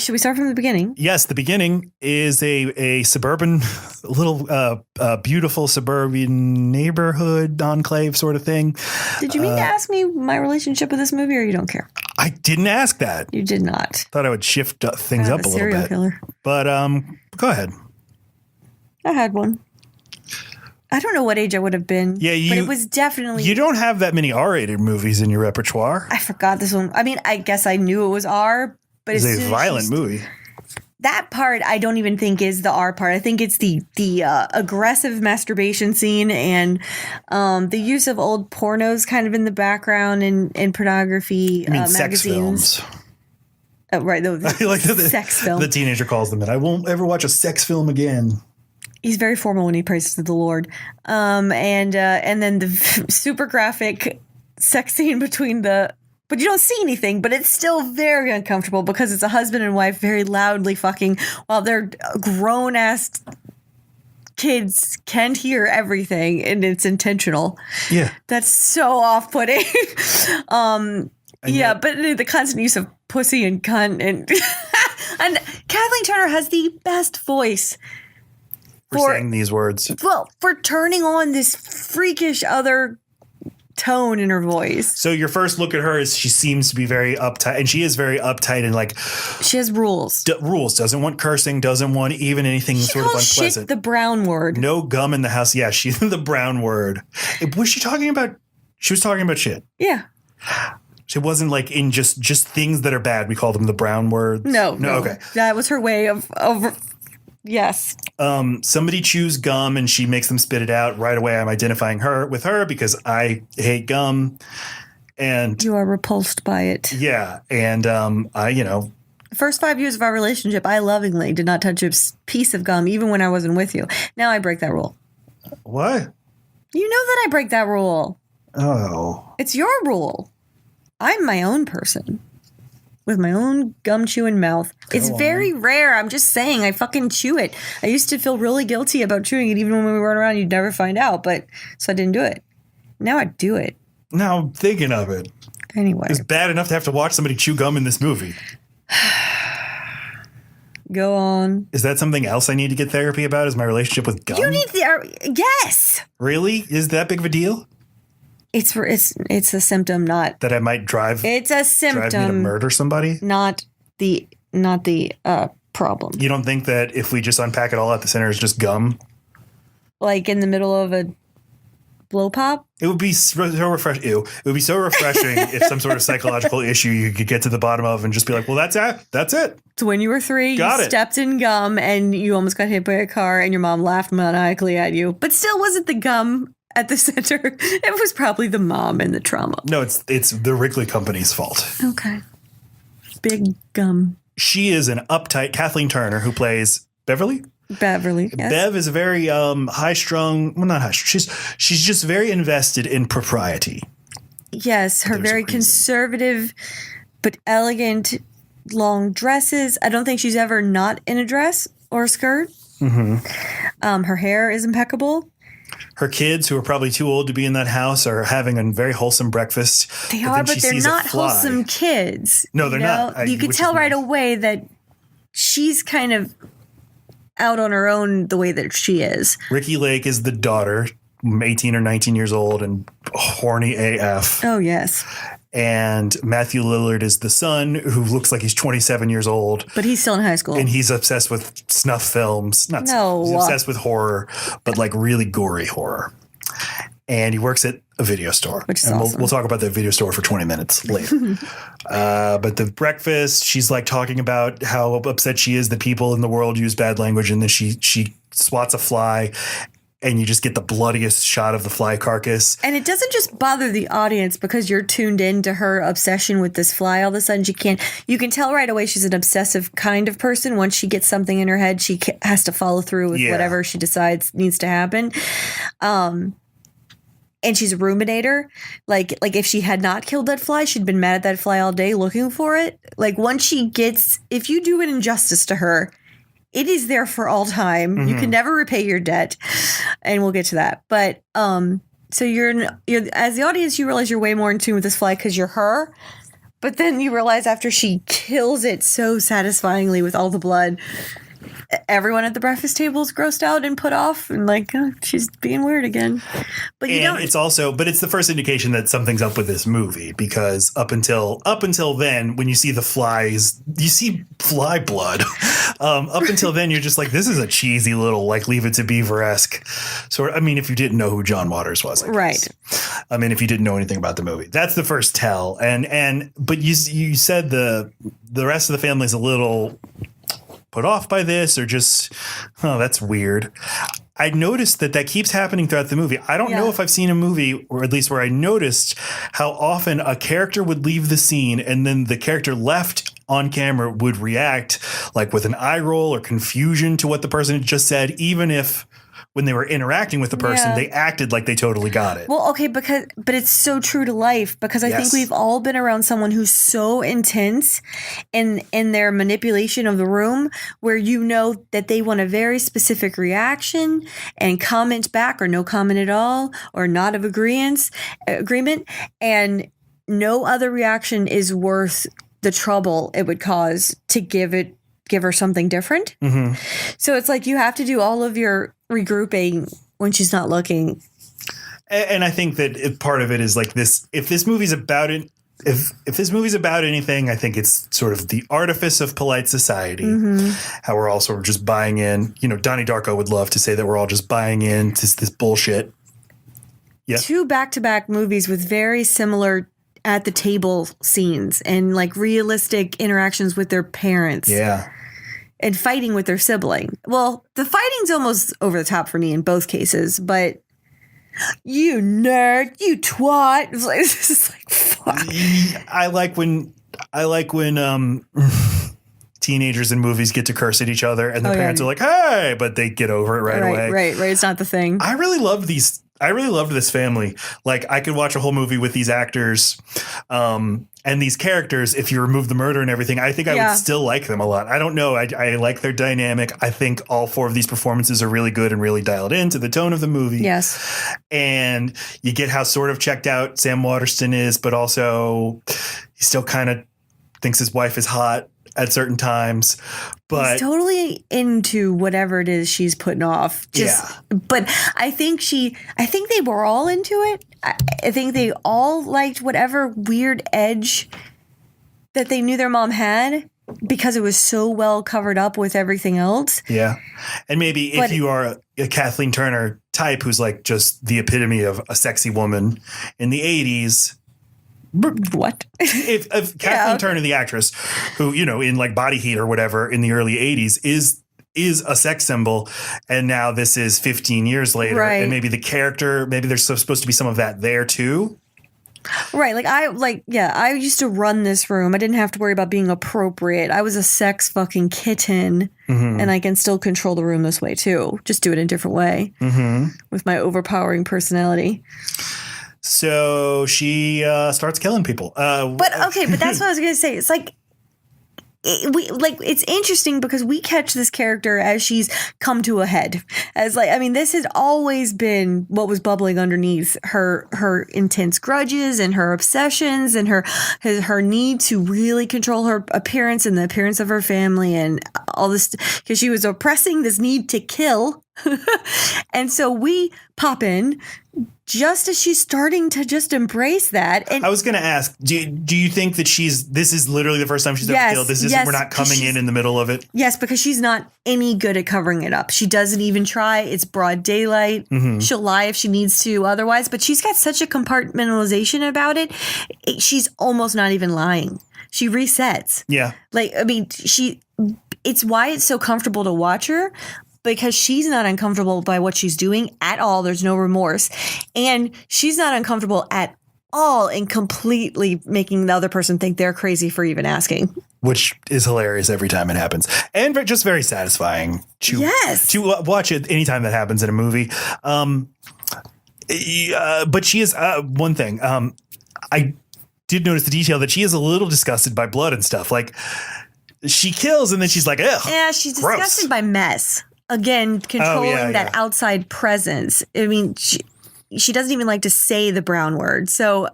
Should we start from the beginning? Yes, the beginning is a suburban, little beautiful suburban neighborhood enclave sort of thing. Did you mean to ask me my relationship with this movie, or you don't care? I didn't ask that. You did not. Thought I would shift things up a little serial bit. Killer. But go ahead. I had one. I don't know what age I would have been. Yeah, but it was definitely. You don't have that many R-rated movies in your repertoire. I forgot this one. I mean, I guess I knew it was R, but it's a violent movie. That part I don't even think is the R part. I think it's the aggressive masturbation scene and the use of old pornos kind of in the background in pornography magazines. Sex films. Right, sex film. The teenager calls them in. I won't ever watch a sex film again. He's very formal when he prays to the Lord. And then the super graphic sex scene between but you don't see anything, but it's still very uncomfortable because it's a husband and wife very loudly fucking while their grown ass kids can't hear everything, and it's intentional. Yeah. That's so off-putting. Yeah, but the constant use of pussy and cunt and and Kathleen Turner has the best voice. For saying these words. Well, for turning on this freakish other tone in her voice. So your first look at her is she seems to be very uptight, and she is very uptight and like she has rules. Rules. Doesn't want cursing. Doesn't want even anything sort of unpleasant. Shit the brown word. No gum in the house. Yeah, she's the brown word. Was she talking about? She was talking about shit. Yeah. It wasn't like in just things that are bad. We call them the brown words. No. Okay. That was her way of. Yes. Somebody chews gum and she makes them spit it out. Right away, I'm identifying her with her because I hate gum. And you are repulsed by it. Yeah. And the first 5 years of our relationship, I lovingly did not touch a piece of gum, even when I wasn't with you. Now I break that rule. What? You know that I break that rule. Oh. It's your rule. I'm my own person. With my own gum chewing mouth. It's very rare. I'm just saying, I fucking chew it. I used to feel really guilty about chewing it, even when we weren't around. You'd never find out, so I didn't do it. Now I do it. Now I'm thinking of it. Anyway. It's bad enough to have to watch somebody chew gum in this movie. Go on. Is that something else I need to get therapy about? Is my relationship with gum? You need yes. Really? Is that big of a deal? It's a symptom, not that I might drive. It's a symptom. Drive me to murder somebody. Not the problem. You don't think that if we just unpack it all at the center is just gum? Like in the middle of a blow pop? It would be so refreshing. It would be so refreshing if some sort of psychological issue you could get to the bottom of and just be like, well, that's it. That's it. So when you were 3, you stepped in gum and you almost got hit by a car and your mom laughed maniacally at you. But still wasn't the gum at the center. It was probably the mom and the trauma. No, it's the Wrigley Company's fault. Okay. Big gum. She is an uptight Kathleen Turner who plays Beverly. Yes. Bev is very high-strung. Well, not high-strung. She's just very invested in propriety. Yes, her very conservative but elegant long dresses. I don't think she's ever not in a dress or a skirt. Mm-hmm. Her hair is impeccable. Her kids, who are probably too old to be in that house, are having a very wholesome breakfast. They are, but they're not wholesome kids. No, they're not. You could tell right away that she's kind of out on her own the way that she is. Ricki Lake is the daughter, 18 or 19 years old and horny AF. Oh, yes. And Matthew Lillard is the son, who looks like he's 27 years old. But he's still in high school. And he's obsessed with snuff films. He's obsessed with horror, but like really gory horror. And he works at a video store. Which is awesome. We'll talk about the video store for 20 minutes later. But the breakfast, she's like talking about how upset she is that people in the world use bad language. And then she swats a fly. And you just get the bloodiest shot of the fly carcass. And it doesn't just bother the audience because you're tuned into her obsession with this fly. All of a sudden, you can tell right away she's an obsessive kind of person. Once she gets something in her head, she has to follow through with whatever she decides needs to happen. And she's a ruminator. Like if she had not killed that fly, she'd been mad at that fly all day looking for it. Like once if you do an injustice to her, it is there for all time. Mm-hmm. You can never repay your debt. And we'll get to that. But so you're as the audience, you realize you're way more in tune with this fly because you're her. But then you realize after she kills it so satisfyingly with all the blood, everyone at the breakfast table is grossed out and put off and like, oh, she's being weird again. But it's the first indication that something's up with this movie, because up until then, when you see the flies, you see fly blood. Up until then, you're just like, this is a cheesy little like Leave It to Beaver-esque sort of. I mean, if you didn't know who John Waters was, right? I mean, if you didn't know anything about the movie, that's the first tell. But you said the rest of the family's a little put off by this, or just, oh, that's weird. I noticed that keeps happening throughout the movie. I don't know if I've seen a movie, or at least where I noticed how often a character would leave the scene and then the character left on camera would react like with an eye roll or confusion to what the person had just said, even if when they were interacting with the person, they acted like they totally got it. Well, okay, but it's so true to life, because I think we've all been around someone who's so intense in their manipulation of the room, where you know that they want a very specific reaction and comment back, or no comment at all, or not of agreement, and no other reaction is worth the trouble it would cause to give her something different. Mm-hmm. So it's like you have to do all of your regrouping when she's not looking. And I think that part of it is like this. If this movie's about it, if this movie's about anything, I think it's sort of the artifice of polite society. Mm-hmm. How we're all sort of just buying in. You know, Donnie Darko would love to say that we're all just buying in to this bullshit. Yeah. 2 back-to-back movies with very similar at the table scenes and like realistic interactions with their parents. Yeah. And fighting with their sibling. Well, the fighting's almost over the top for me in both cases, but you nerd, you twat. It's like, this is like, fuck. I like when teenagers in movies get to curse at each other and their parents are like, hey, but they get over it right away. Right. It's not the thing. I really loved this family. Like, I could watch a whole movie with these actors and these characters. If you remove the murder and everything, I think I would still like them a lot. I don't know. I like their dynamic. I think all 4 of these performances are really good and really dialed into the tone of the movie. Yes. And you get how sort of checked out Sam Waterston is, but also he still kind of thinks his wife is hot at certain times, but he's totally into whatever it is she's putting off. But I think they were all into it. I think they all liked whatever weird edge that they knew their mom had, because it was so well covered up with everything else. Yeah. And maybe if you are a Kathleen Turner type, who's like just the epitome of a sexy woman in the 80s, what? if Kathleen Turner, the actress, who, you know, in like Body Heat or whatever in the early 80s is a sex symbol, and now this is 15 years later, and maybe the character, maybe there's supposed to be some of that there too. Right. I used to run this room. I didn't have to worry about being appropriate. I was a sex fucking kitten, and I can still control the room this way too. Just do it in a different way with my overpowering personality. So she starts killing people. But that's what I was going to say. It's like, it's interesting because we catch this character as she's come to a head. As like, I mean, this has always been what was bubbling underneath her intense grudges and her obsessions and her need to really control her appearance and the appearance of her family and all this, because she was oppressing this need to kill. And so we pop in just as she's starting to just embrace that. And I was going to ask, do you think that this is literally the first time she's ever killed? We're not coming in the middle of it? Yes, because she's not any good at covering it up. She doesn't even try. It's broad daylight. Mm-hmm. She'll lie if she needs to otherwise, but she's got such a compartmentalization about it. She's almost not even lying. She resets. Yeah. Like, I mean, it's why it's so comfortable to watch her. Because she's not uncomfortable by what she's doing at all. There's no remorse. And she's not uncomfortable at all in completely making the other person think they're crazy for even asking. Which is hilarious every time it happens. And just very satisfying to watch it anytime that happens in a movie. But she is one thing. I did notice the detail that she is a little disgusted by blood and stuff. Like, she kills and then she's like, ugh. Yeah, she's disgusted by mess. Again, controlling that outside presence. I mean, she doesn't even like to say the brown word. So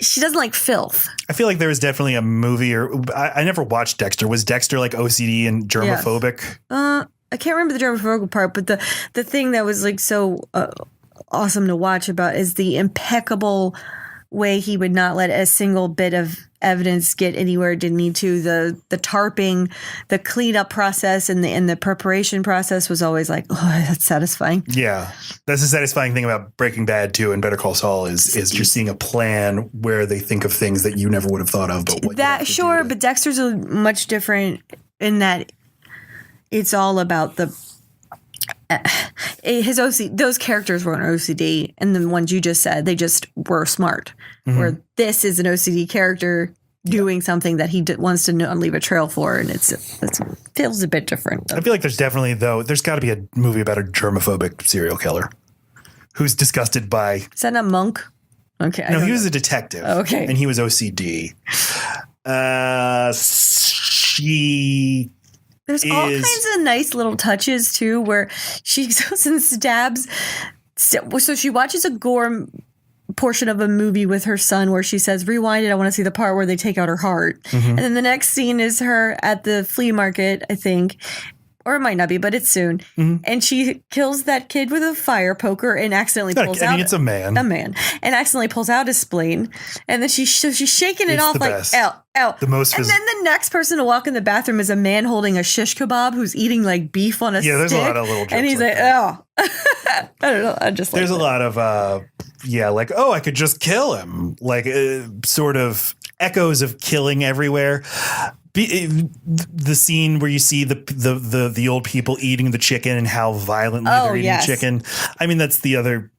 she doesn't like filth. I feel like there was definitely a movie, or I never watched Dexter. Was Dexter like OCD and germophobic? Yes. I can't remember the germophobic part, but the thing that was like so awesome to watch about is the impeccable way he would not let a single bit of evidence get anywhere it didn't need to. The tarping, the cleanup process, and the preparation process was always like, oh, that's satisfying. Yeah, that's the satisfying thing about Breaking Bad too, and Better Call Saul is just seeing a plan where they think of things that you never would have thought of. But what that sure, but Dexter's a much different in that it's all about his OC. Those characters were an OCD, and the ones you just said, they just were smart. Mm-hmm. Where this is an OCD character doing something that he wants to leave a trail for, and it feels a bit different. I feel like there's got to be a movie about a germophobic serial killer who's disgusted by. Is that not Monk? Okay, no, he was a detective. Oh, okay, and he was OCD. There's all kinds of nice little touches too, where she goes and stabs. So she watches a gore portion of a movie with her son where she says, rewind it, I want to see the part where they take out her heart. Mm-hmm. And then the next scene is her at the flea market, I think. Or it might not be, but it's soon. Mm-hmm. And she kills that kid with a fire poker and accidentally pulls out. It's a man. And accidentally pulls out his spleen. And then she's shaking it off like, ow. The most. And then the next person to walk in the bathroom is a man holding a shish kebab who's eating like beef on a stick. Yeah, there's a lot of little jokes. And he's like, oh. I don't know. I just there's a lot of, like, oh, I could just kill him. Like, sort of echoes of killing everywhere. The scene where you see the old people eating the chicken and how violently they're eating chicken. I mean, that's the other.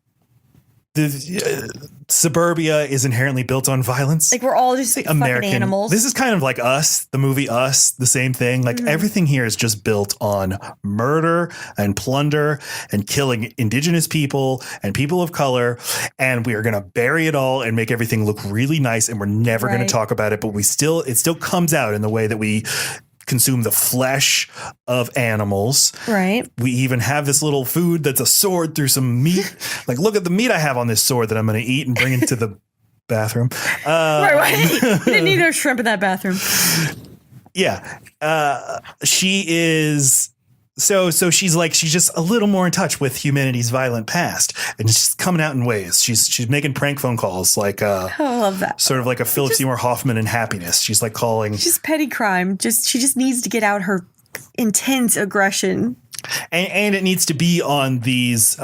Suburbia is inherently built on violence. Like we're all just like American fucking animals. This is kind of like Us, the movie Us, the same thing. Like everything here is just built on murder and plunder and killing indigenous people and people of color. And we are going to bury it all and make everything look really nice. And we're never going to talk about it. But it still comes out in the way that we consume the flesh of animals. Right. We even have this little food that's a sword through some meat. Like, look at the meat I have on this sword that I'm going to eat and bring into the bathroom. Right. You didn't need no shrimp in that bathroom. Yeah. She is... So she's just a little more in touch with humanity's violent past, and she's coming out in ways. She's making prank phone calls, like I love that. Sort of like a Philip Seymour Hoffman in Happiness. She's like calling. She's petty crime. She just needs to get out her intense aggression. And it needs to be on these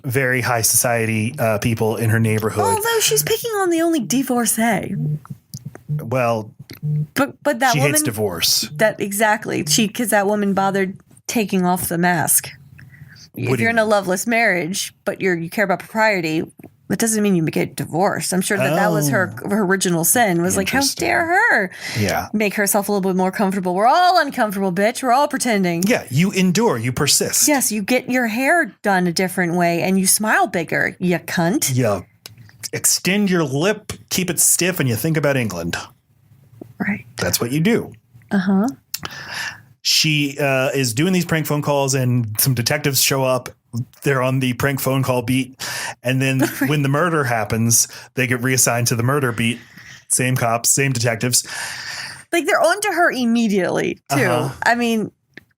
very high society people in her neighborhood. Although she's picking on the only divorcee. Well, but that she woman hates divorce. That exactly. Because that woman bothered taking off the mask. If you're in a loveless marriage, but you care about propriety, that doesn't mean you get divorced. I'm sure that was her original sin. Was like, how dare her? Yeah, make herself a little bit more comfortable. We're all uncomfortable, bitch. We're all pretending. Yeah, you endure. You persist. Yes, you get your hair done a different way, and you smile bigger. You cunt. Yeah, extend your lip, keep it stiff, and you think about England. Right. That's what you do. Uh-huh. She is doing these prank phone calls, and some detectives show up. They're on the prank phone call beat. And then when the murder happens, they get reassigned to the murder beat. Same cops, same detectives. Like they're onto her immediately, too. Uh-huh. I mean...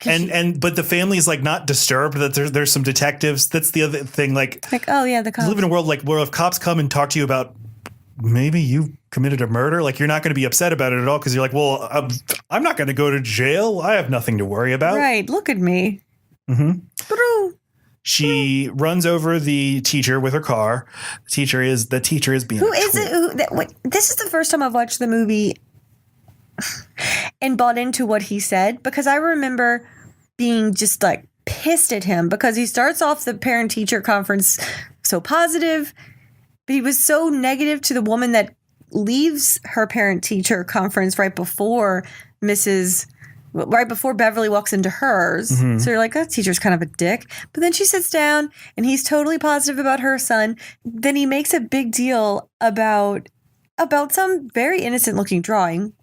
But the family is like not disturbed that there's some detectives. That's the other thing. Like, oh, yeah, the cops. You live in a world like where if cops come and talk to you about maybe you committed a murder, like you're not going to be upset about it at all because you're like, well, I'm not going to go to jail. I have nothing to worry about. Right. Look at me. Mm-hmm. She runs over the teacher with her car. The teacher is being who is it? This is the first time I've watched the movie and bought into what he said, because I remember being just like pissed at him because he starts off the parent teacher conference so positive. But he was so negative to the woman that leaves her parent-teacher conference right before Beverly walks into hers. Mm-hmm. So you're like, that teacher's kind of a dick. But then she sits down, and he's totally positive about her son. Then he makes a big deal about some very innocent-looking drawing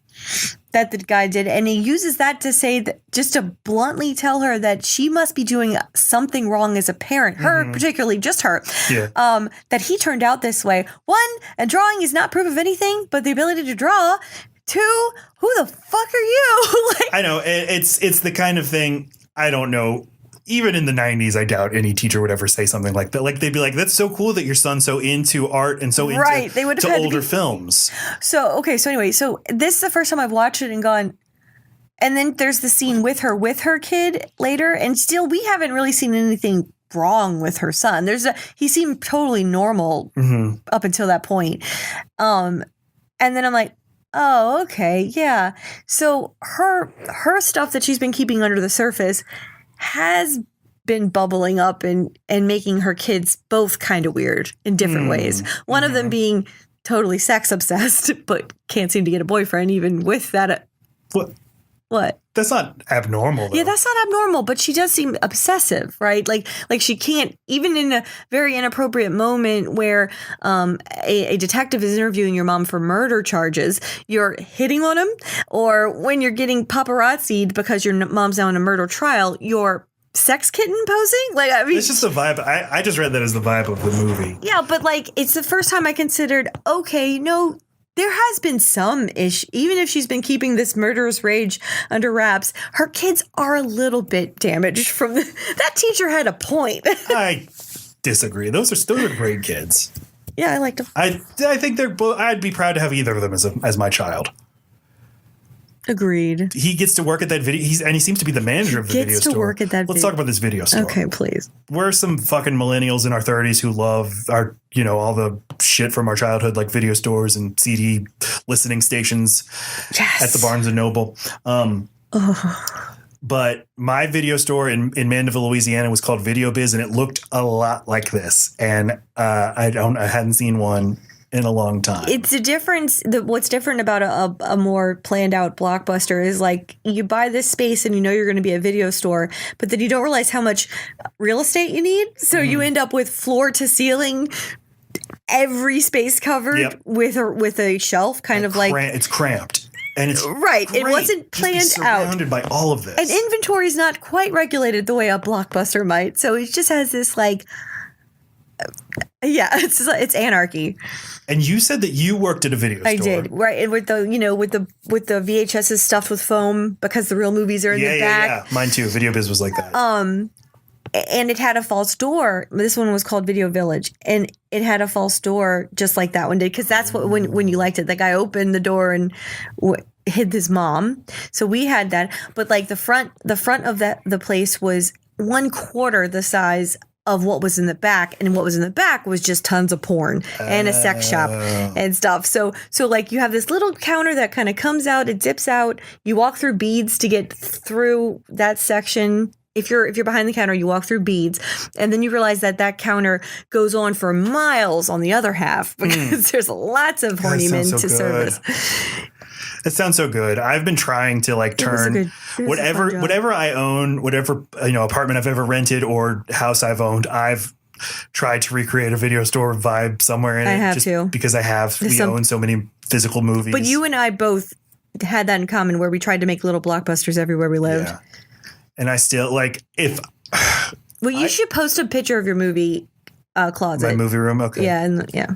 that the guy did, and he uses that to say that, just to bluntly tell her that she must be doing something wrong as a parent, her particularly, just her, that he turned out this way. One, a drawing is not proof of anything but the ability to draw. Two, who the fuck are you? Like, I know, it's the kind of thing, I don't know. Even in the 90s, I doubt any teacher would ever say something like that. Like, they'd be like, that's so cool that your son's so into art and so into they would have older films. So, okay. So anyway, so this is the first time I've watched it and gone, and then there's the scene with her kid later. And still, we haven't really seen anything wrong with her son. He seemed totally normal up until that point. And then I'm like, oh, okay. Yeah. So her stuff that she's been keeping under the surface has been bubbling up and making her kids both kind of weird in different ways. One of them being totally sex obsessed, but can't seem to get a boyfriend even with that. What? That's not abnormal, though. Yeah, that's not abnormal, but she does seem obsessive, right? Like she can't, even in a very inappropriate moment where a detective is interviewing your mom for murder charges, you're hitting on him, or when you're getting paparazzi'd because your mom's now in a murder trial, you're sex kitten posing. Like, I mean, it's just the vibe. I just read that as the vibe of the movie. Yeah, but like, it's the first time I considered, okay, no, there has been some issue. Even if she's been keeping this murderous rage under wraps, her kids are a little bit damaged from that teacher had a point. I disagree. Those are great kids. Yeah, I liked them. I think they're both. I'd be proud to have either of them as my child. Agreed. He gets to work at that video. He seems to be the manager of the video store. Work at that. Let's talk about this video store. Okay, please. We're some fucking millennials in our 30s who love our, all the shit from our childhood, like video stores and CD listening stations at the Barnes and Noble. But my video store in Mandeville, Louisiana was called Video Biz, and it looked a lot like this. And I hadn't seen one in a long time. It's a difference. What's different about a more planned out Blockbuster is like you buy this space and you know you're going to be a video store, but then you don't realize how much real estate you need. So you end up with floor to ceiling, every space covered with a shelf, kind of like it's cramped. And it's right. Great. It wasn't planned out. Surrounded by all of this. And inventory is not quite regulated the way a Blockbuster might. So it just has this like. Yeah, it's anarchy. And you said that you worked at a video store. I did, right? And with the VHSs stuffed with foam because the real movies are in the back. Yeah, mine too. Video Biz was like that. And it had a false door. This one was called Video Village, and it had a false door just like that one did. Because that's what when you liked it, the guy opened the door and hid his mom. So we had that, but like the front of the place was 1/4 the size of what was in the back, and what was in the back was just tons of porn and a sex shop and stuff. So like you have this little counter that kind of comes out, it dips out. You walk through beads to get through that section. If you're behind the counter, you walk through beads, and then you realize that counter goes on for miles on the other half because there's lots of horny men to service. It sounds so good. I've been trying to like turn whatever I own, whatever apartment I've ever rented or house I've owned, I've tried to recreate a video store vibe somewhere in it. I have too. Because we own so many physical movies. But you and I both had that in common where we tried to make little Blockbusters everywhere we lived. Yeah. And I still like if. Well, you should post a picture of your movie closet. My movie room, okay. Yeah,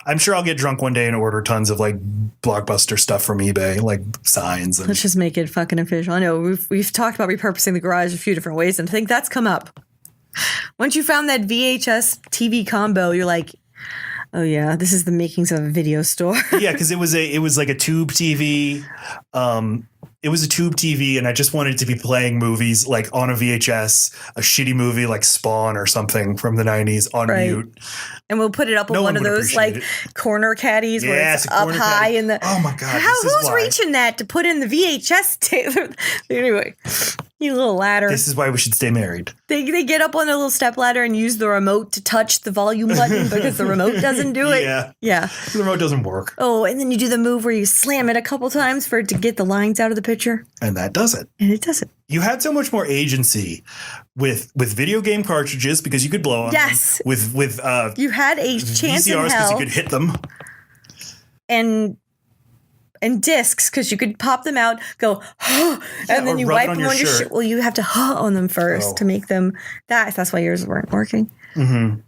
I'm sure I'll get drunk one day and order tons of like Blockbuster stuff from eBay, like signs. Let's just make it fucking official. I know we've talked about repurposing the garage a few different ways, and I think that's come up. Once you found that VHS TV combo, you're like, oh yeah, this is the makings of a video store. Yeah, because it was like a tube TV. It was a tube TV, and I just wanted to be playing movies like on a VHS, a shitty movie like Spawn or something from the 90s on mute. And we'll put it up on one of those like corner caddies where it's up high in the. Oh my god! Who's reaching that to put in the VHS? Anyway, you little ladder. This is why we should stay married. They get up on a little step ladder and use the remote to touch the volume button because the remote doesn't do it. Yeah. The remote doesn't work. Oh, and then you do the move where you slam it a couple times for it to get the lines out of the picture. And that does it. And it does it. You had so much more agency with video game cartridges because you could blow on them. With you had a chance VCRs because you could hit them. And and discs, because you could pop them out, go, and then you wipe them on your shirt. Well, you have to on them first to make them that's why yours weren't working. Mm-hmm.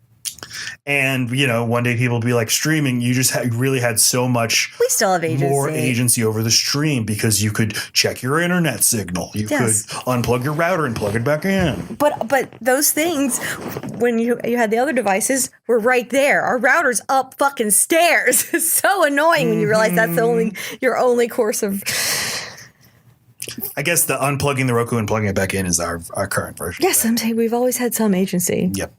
And, one day people will be like, streaming, you just really had so much we still have more agency over the stream because you could check your internet signal. You could unplug your router and plug it back in. But those things, when you had the other devices, were right there. Our router's up fucking stairs. It's so annoying when you realize that's your only course of... I guess the unplugging the Roku and plugging it back in is our current version. Yes, I'm saying we've always had some agency. Yep.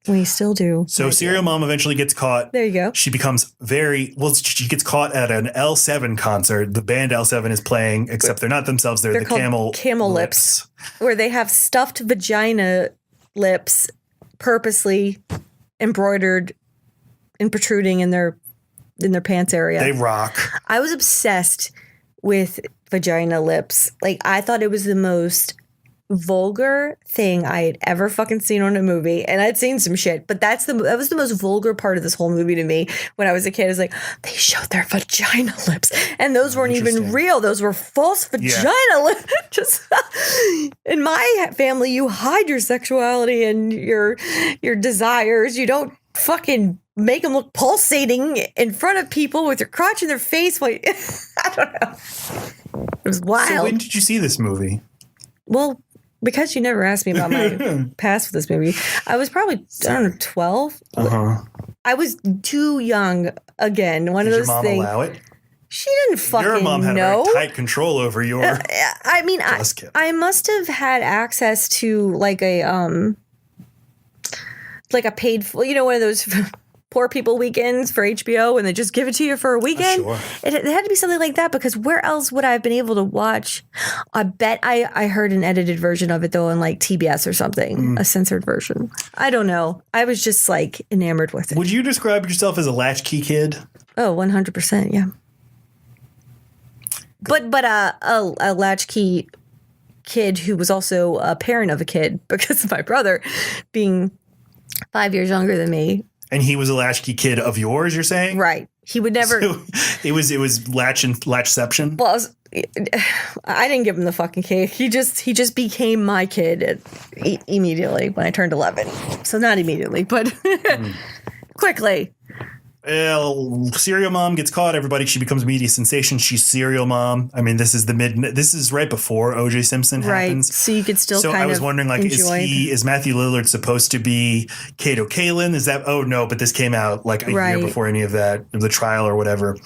We still do. So Serial Mom eventually gets caught. There you go. She becomes she gets caught at an L7 concert. The band L7 is playing, except they're not themselves. They're the camel lips. Where they have stuffed vagina lips purposely embroidered and protruding in their pants area. They rock. I was obsessed with vagina lips. Like, I thought it was the most vulgar thing I had ever fucking seen on a movie, and I'd seen some shit, but that was the most vulgar part of this whole movie to me. When I was a kid, I was like, they showed their vagina lips, and those weren't even real. Those were false vagina lips. Just in my family, you hide your sexuality and your desires. You don't fucking make them look pulsating in front of people with your crotch in their face. I don't know. It was wild. So when did you see this movie? Well, because you never asked me about my past with this movie, I was probably, 12. Uh-huh. I was too young again. One of those things. Did your mom allow it? She didn't fucking know. Your mom had very tight control over your... I mean, I must have had access to like a paid, one of those... poor people weekends for HBO, and they just give it to you for a weekend. Sure. It had to be something like that, because where else would I have been able to watch? I bet I heard an edited version of it though on like TBS or something, a censored version. I don't know. I was just like enamored with it. Would you describe yourself as a latchkey kid? Oh, 100%, yeah. But a latchkey kid who was also a parent of a kid, because of my brother being 5 years younger than me. And he was a latchkey kid of yours, you're saying? Right. He would never. So it was latchception. Well, I didn't give him the fucking cake. He just became my kid immediately when I turned 11. So not immediately, but quickly. Serial Mom gets caught. Everybody, she becomes a media sensation. She's Serial Mom. I mean, this is right before O.J. Simpson happens. Right. So you could still. So I was wondering, like, is Matthew Lillard supposed to be Kato Kalin? Is that? Oh no, but this came out like a year before any of that, the trial or whatever.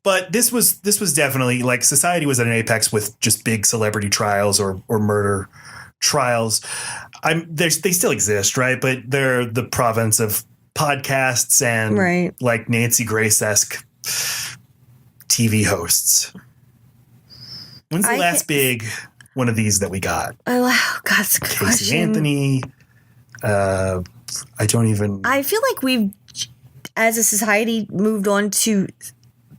But this was definitely like society was at an apex with just big celebrity trials or murder trials. They still exist, right? But they're the province of podcasts and like Nancy Grace-esque TV hosts. When's the last big one of these that we got? Oh, God's a good Casey question. Anthony. I feel like we've, as a society, moved on to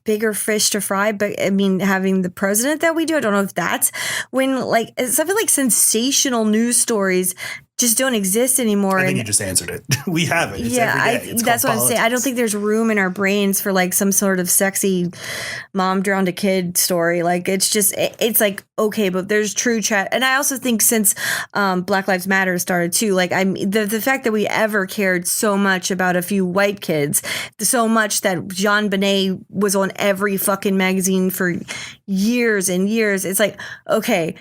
bigger fish to fry. But I mean, having the president that we do, I don't know if that's when, like, I feel like sensational news stories just don't exist anymore. I think you just answered it. We have it. It's that's what I'm saying. I don't think there's room in our brains for like some sort of sexy mom drowned a kid story. Like, it's like, okay, but there's true chat. And I also think since Black Lives Matter started too, like the fact that we ever cared so much about a few white kids, so much that Jean Benet was on every fucking magazine for years and years. It's like, okay,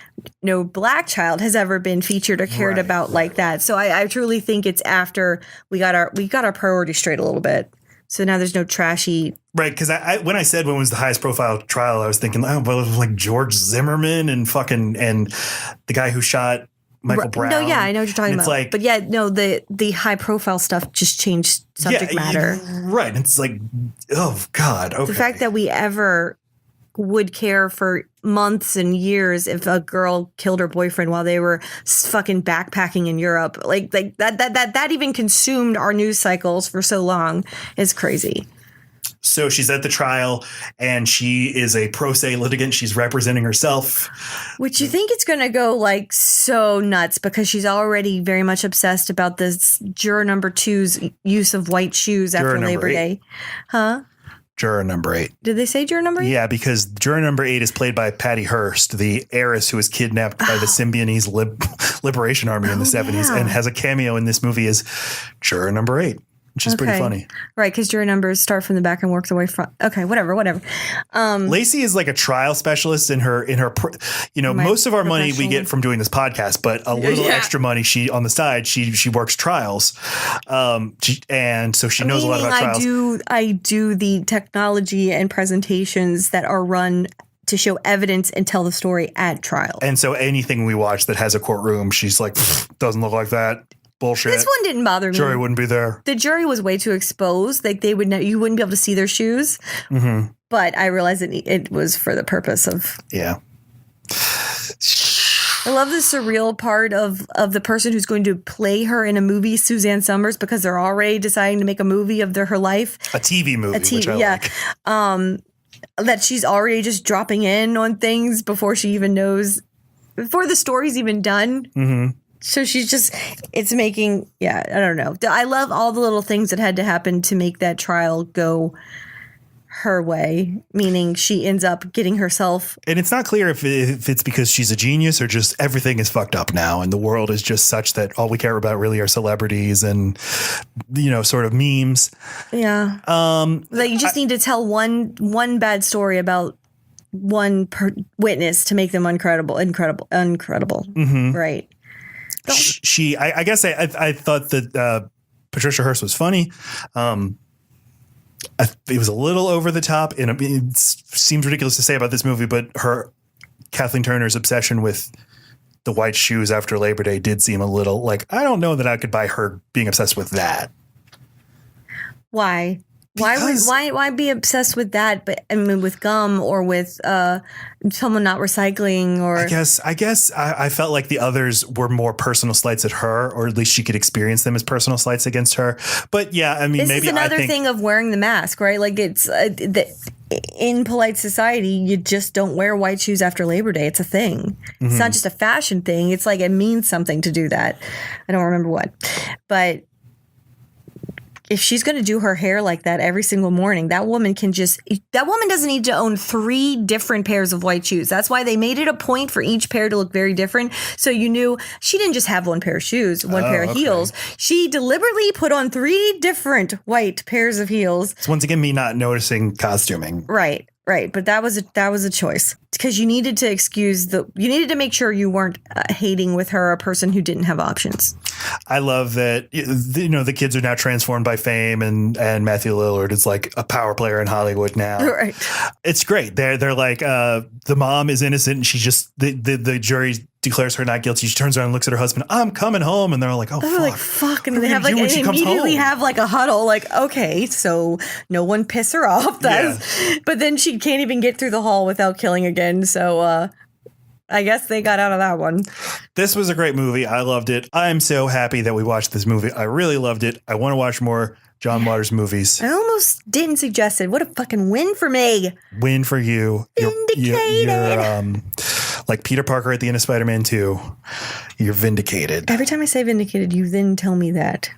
no black child has ever been featured or cared about like that. So I truly think it's after we got our priorities straight a little bit. So now there's no trashy. Right. Because when I said when was the highest profile trial, I was thinking, oh, well, it was like George Zimmerman and the guy who shot Michael Brown. No, yeah, I know what you're talking about. Like, but yeah, no, the high profile stuff just changed subject matter. Right. It's like, oh God. Okay. The fact that we ever would care for months and years if a girl killed her boyfriend while they were fucking backpacking in Europe, like that even consumed our news cycles for so long is crazy. So she's at the trial and she is a pro se litigant. She's representing herself. Which you think it's going to go like so nuts because she's already very much obsessed about this juror number 2's use of white shoes after Labor Day. Huh? juror number 8. Did they say juror number 8? Yeah, because juror number 8 is played by Patty Hearst, the heiress who was kidnapped by the Symbionese Liberation Army in the 70s and has a cameo in this movie as juror number 8. Which is pretty funny. Right, because juror numbers start from the back and work their way front. Okay, whatever. Lacey is like a trial specialist in her most of our money we get from doing this podcast, but a little extra money on the side, she works trials. And so she knows a lot about trials. I do the technology and presentations that are run to show evidence and tell the story at trial. And so anything we watch that has a courtroom, she's like, doesn't look like that. Bullshit. This one didn't bother me. Jury wouldn't be there. The jury was way too exposed. Like you wouldn't be able to see their shoes. Mm-hmm. But I realized that it was for the purpose of. Yeah. I love the surreal part of the person who's going to play her in a movie, Suzanne Somers, because they're already deciding to make a movie of her life. A TV movie, which I like. That she's already just dropping in on things before she even knows, before the story's even done. Mm-hmm. So it's making, I don't know. I love all the little things that had to happen to make that trial go her way, meaning she ends up getting herself. And it's not clear if it's because she's a genius or just everything is fucked up now and the world is just such that all we care about really are celebrities and, sort of memes. Yeah. That you just need to tell one bad story about one witness to make them uncredible. Mm-hmm. Right. I guess I thought that Patricia Hearst was funny. It was a little over the top, and it seems ridiculous to say about this movie, but Kathleen Turner's obsession with the white shoes after Labor Day did seem a little like, I don't know that I could buy her being obsessed with that. Why? Why be obsessed with that? But I mean, with gum or with someone not recycling, or I guess I felt like the others were more personal slights at her, or at least she could experience them as personal slights against her. But yeah, I mean, this is another thing of wearing the mask, right? Like it's in polite society, you just don't wear white shoes after Labor Day. It's a thing. Mm-hmm. It's not just a fashion thing. It's like it means something to do that. I don't remember what, but. If she's going to do her hair like that every single morning, that woman doesn't need to own 3 different pairs of white shoes. That's why they made it a point for each pair to look very different. So you knew she didn't just have one pair of shoes, one pair of heels. She deliberately put on 3 different white pairs of heels. It's once again me not noticing costuming. Right. But that was a choice because you needed to make sure you weren't hating with her a person who didn't have options. I love that, the kids are now transformed by fame and Matthew Lillard is like a power player in Hollywood now. Right. It's great. They're like, the mom is innocent and she just, the jury declares her not guilty. She turns around and looks at her husband. I'm coming home. And they're like, oh, fuck. Like, fuck. And they immediately have like a huddle like, okay, so no one piss her off. But then she can't even get through the hall without killing again. So I guess they got out of that one. This was a great movie. I loved it. I'm so happy that we watched this movie. I really loved it. I want to watch more John Waters movies. I almost didn't suggest it. What a fucking win for me. Win for you. Vindicated. You're like Peter Parker at the end of Spider-Man 2. You're vindicated. Every time I say vindicated, you then tell me that.